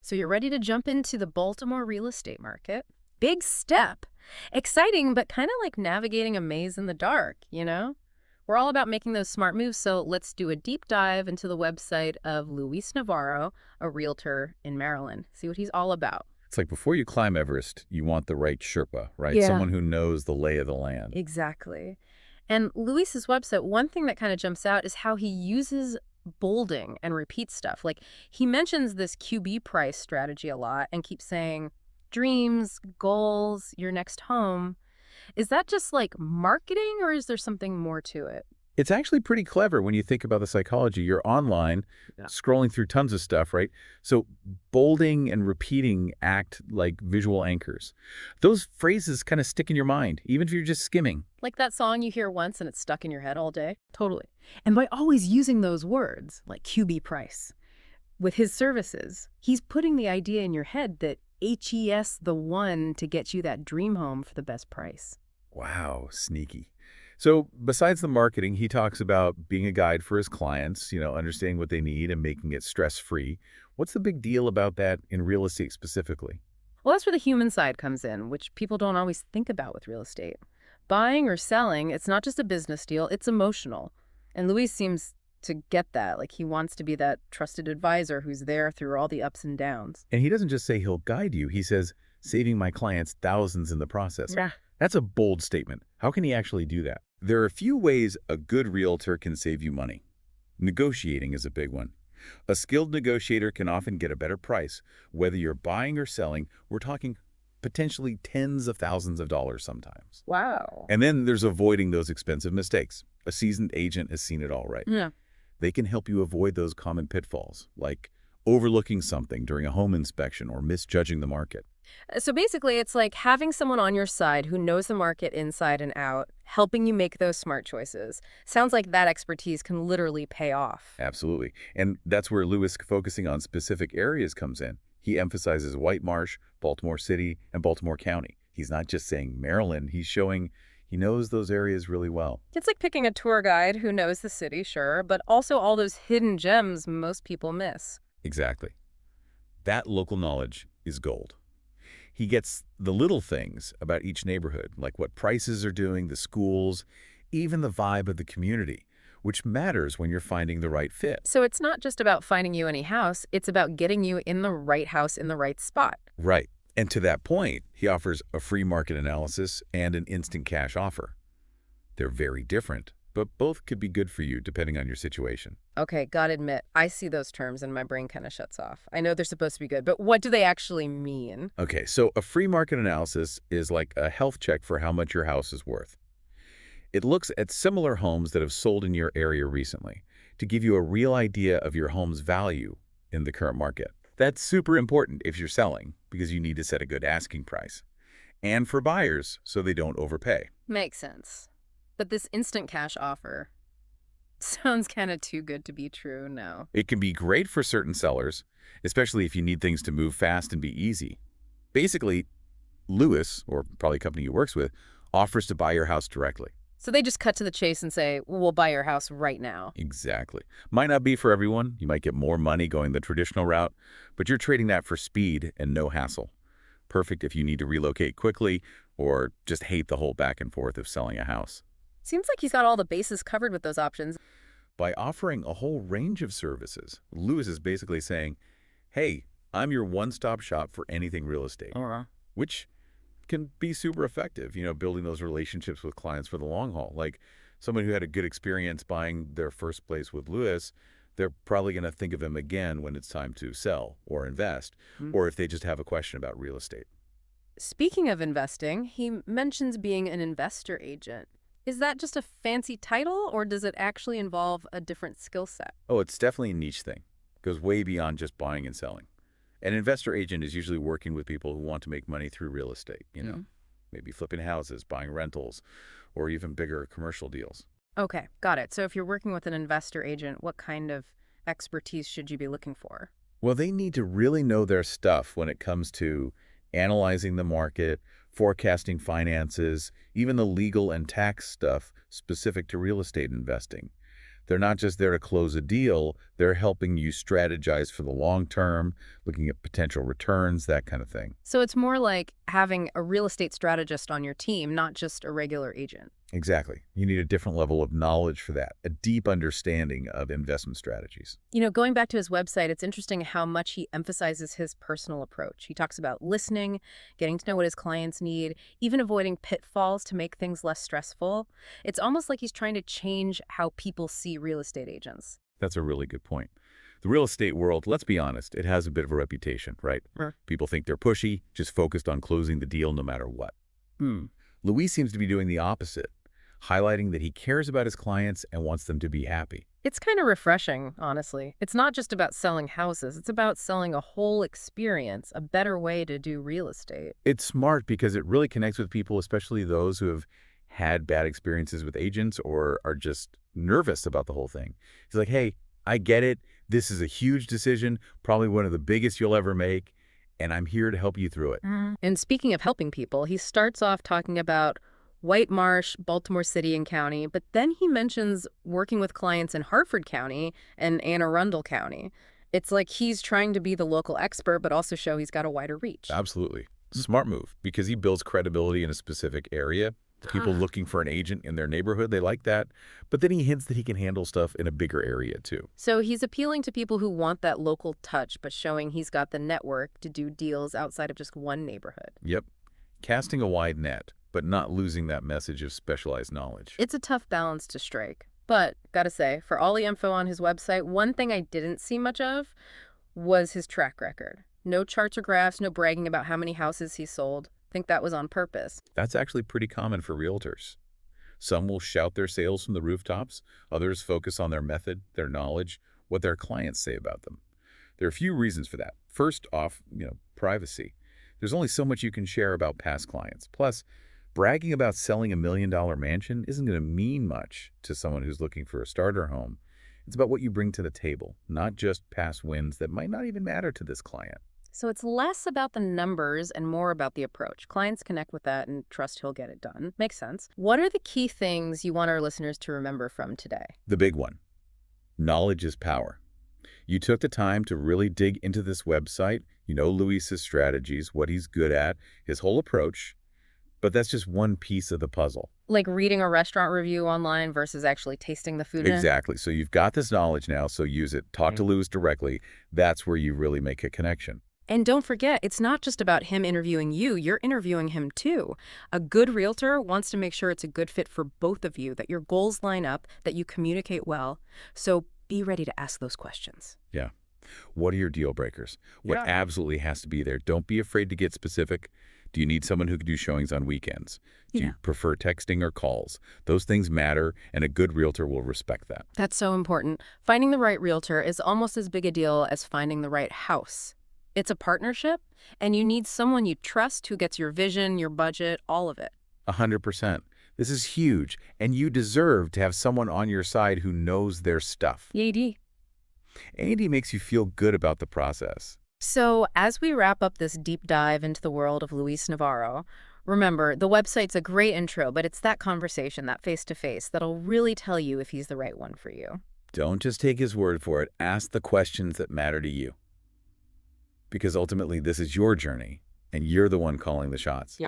So you're ready to jump into the Baltimore real estate market. Big step. Exciting, but kind of like navigating a maze in the dark, you know? We're all about making those smart moves, so let's do a deep dive into the website of Luis Navarro, a realtor in Maryland. See what he's all about. It's like before you climb Everest, you want the right Sherpa, right? Yeah. Someone who knows the lay of the land. Exactly. And Luis's website, one thing that kind of jumps out is how he uses bolding and repeat stuff. Like he mentions this QB price strategy a lot and keeps saying dreams, goals, your next home. Is that just like marketing or is there something more to it? It's actually pretty clever when you think about the psychology. You're online, Yeah. scrolling through tons of stuff, right? So bolding and repeating act like visual anchors. Those phrases kind of stick in your mind, even if you're just skimming. Like that song you hear once and it's stuck in your head all day? Totally. And by always using those words, like QB price, with his services, he's putting the idea in your head that HES the one to get you that dream home for the best price. Wow, sneaky. So besides the marketing, he talks about being a guide for his clients, understanding what they need and making it stress-free. What's the big deal about that in real estate specifically? Well, that's where the human side comes in, which people don't always think about with real estate. Buying or selling, it's not just a business deal, it's emotional. And Luis seems to get that. Like he wants to be that trusted advisor who's there through all the ups and downs. And he doesn't just say he'll guide you. He says, saving my clients thousands in the process. Yeah. That's a bold statement. How can he actually do that? There are a few ways a good realtor can save you money. Negotiating is a big one. A skilled negotiator can often get a better price. Whether you're buying or selling, we're talking potentially tens of thousands of dollars sometimes. Wow. And then there's avoiding those expensive mistakes. A seasoned agent has seen it all right. Yeah. They can help you avoid those common pitfalls, like overlooking something during a home inspection or misjudging the market. So basically, it's like having someone on your side who knows the market inside and out, helping you make those smart choices. Sounds like that expertise can literally pay off. Absolutely. And that's where Lewis focusing on specific areas comes in. He emphasizes White Marsh, Baltimore City, and Baltimore County. He's not just saying Maryland. He's showing he knows those areas really well. It's like picking a tour guide who knows the city, sure, but also all those hidden gems most people miss. Exactly. That local knowledge is gold. He gets the little things about each neighborhood, like what prices are doing, the schools, even the vibe of the community, which matters when you're finding the right fit. So it's not just about finding you any house, it's about getting you in the right house in the right spot. Right. And to that point, he offers a free market analysis and an instant cash offer. They're very different, but both could be good for you depending on your situation. Okay, gotta admit, I see those terms and my brain kind of shuts off. I know they're supposed to be good, but what do they actually mean? Okay, so a free market analysis is like a health check for how much your house is worth. It looks at similar homes that have sold in your area recently to give you a real idea of your home's value in the current market. That's super important if you're selling because you need to set a good asking price. And for buyers, so they don't overpay. Makes sense. But this instant cash offer sounds kind of too good to be true now. It can be great for certain sellers, especially if you need things to move fast and be easy. Basically, Lewis, or probably a company he works with, offers to buy your house directly. So they just cut to the chase and say, we'll buy your house right now. Exactly. Might not be for everyone. You might get more money going the traditional route, but you're trading that for speed and no hassle. Perfect if you need to relocate quickly or just hate the whole back and forth of selling a house. Seems like he's got all the bases covered with those options. By offering a whole range of services, Lewis is basically saying, hey, I'm your one-stop shop for anything real estate, which can be super effective, building those relationships with clients for the long haul. Like someone who had a good experience buying their first place with Lewis, they're probably going to think of him again when it's time to sell or invest, or if they just have a question about real estate. Speaking of investing, he mentions being an investor agent. Is that just a fancy title, or does it actually involve a different skill set? Oh, it's definitely a niche thing. It goes way beyond just buying and selling. An investor agent is usually working with people who want to make money through real estate, maybe flipping houses, buying rentals, or even bigger commercial deals. Okay, got it. So if you're working with an investor agent, what kind of expertise should you be looking for? Well, they need to really know their stuff when it comes to analyzing the market, forecasting finances, even the legal and tax stuff specific to real estate investing. They're not just there to close a deal, they're helping you strategize for the long term, looking at potential returns, that kind of thing. So it's more like having a real estate strategist on your team, not just a regular agent. Exactly. You need a different level of knowledge for that, a deep understanding of investment strategies. Going back to his website, it's interesting how much he emphasizes his personal approach. He talks about listening, getting to know what his clients need, even avoiding pitfalls to make things less stressful. It's almost like he's trying to change how people see real estate agents. That's a really good point. The real estate world, let's be honest, it has a bit of a reputation, right? Sure. People think they're pushy, just focused on closing the deal no matter what. Luis seems to be doing the opposite, highlighting that he cares about his clients and wants them to be happy. It's kind of refreshing, honestly. It's not just about selling houses. It's about selling a whole experience, a better way to do real estate. It's smart because it really connects with people, especially those who have had bad experiences with agents or are just nervous about the whole thing. It's like, hey, I get it. This is a huge decision, probably one of the biggest you'll ever make, and I'm here to help you through it. And speaking of helping people, he starts off talking about White Marsh, Baltimore City and County, but then he mentions working with clients in Hartford County and Anne Arundel County. It's like he's trying to be the local expert, but also show he's got a wider reach. Absolutely. Smart move, because he builds credibility in a specific area. People looking for an agent in their neighborhood, they like that. But then he hints that he can handle stuff in a bigger area, too. So he's appealing to people who want that local touch, but showing he's got the network to do deals outside of just one neighborhood. Yep. Casting a wide net, but not losing that message of specialized knowledge. It's a tough balance to strike. But, gotta say, for all the info on his website, one thing I didn't see much of was his track record. No charts or graphs, no bragging about how many houses he sold. I think that was on purpose. That's actually pretty common for realtors. Some will shout their sales from the rooftops. Others focus on their method, their knowledge, what their clients say about them. There are a few reasons for that. First off, privacy. There's only so much you can share about past clients. Plus, bragging about selling $1 million mansion isn't going to mean much to someone who's looking for a starter home. It's about what you bring to the table, not just past wins that might not even matter to this client. So it's less about the numbers and more about the approach. Clients connect with that and trust he'll get it done. Makes sense. What are the key things you want our listeners to remember from today? The big one. Knowledge is power. You took the time to really dig into this website. You know Luis's strategies, what he's good at, his whole approach. But that's just one piece of the puzzle. Like reading a restaurant review online versus actually tasting the food. Exactly. So you've got this knowledge now, so use it. Talk to Luis directly. That's where you really make a connection. And don't forget, it's not just about him interviewing you, you're interviewing him too. A good realtor wants to make sure it's a good fit for both of you, that your goals line up, that you communicate well. So be ready to ask those questions. Yeah. What are your deal breakers? What absolutely has to be there? Don't be afraid to get specific. Do you need someone who can do showings on weekends? Do you prefer texting or calls? Those things matter, and a good realtor will respect that. That's so important. Finding the right realtor is almost as big a deal as finding the right house. It's a partnership, and you need someone you trust who gets your vision, your budget, all of it. 100%. This is huge, and you deserve to have someone on your side who knows their stuff. Yay. Andy makes you feel good about the process. So as we wrap up this deep dive into the world of Luis Navarro, remember, the website's a great intro, but it's that conversation, that face-to-face, that'll really tell you if he's the right one for you. Don't just take his word for it. Ask the questions that matter to you. Because ultimately, this is your journey, and you're the one calling the shots.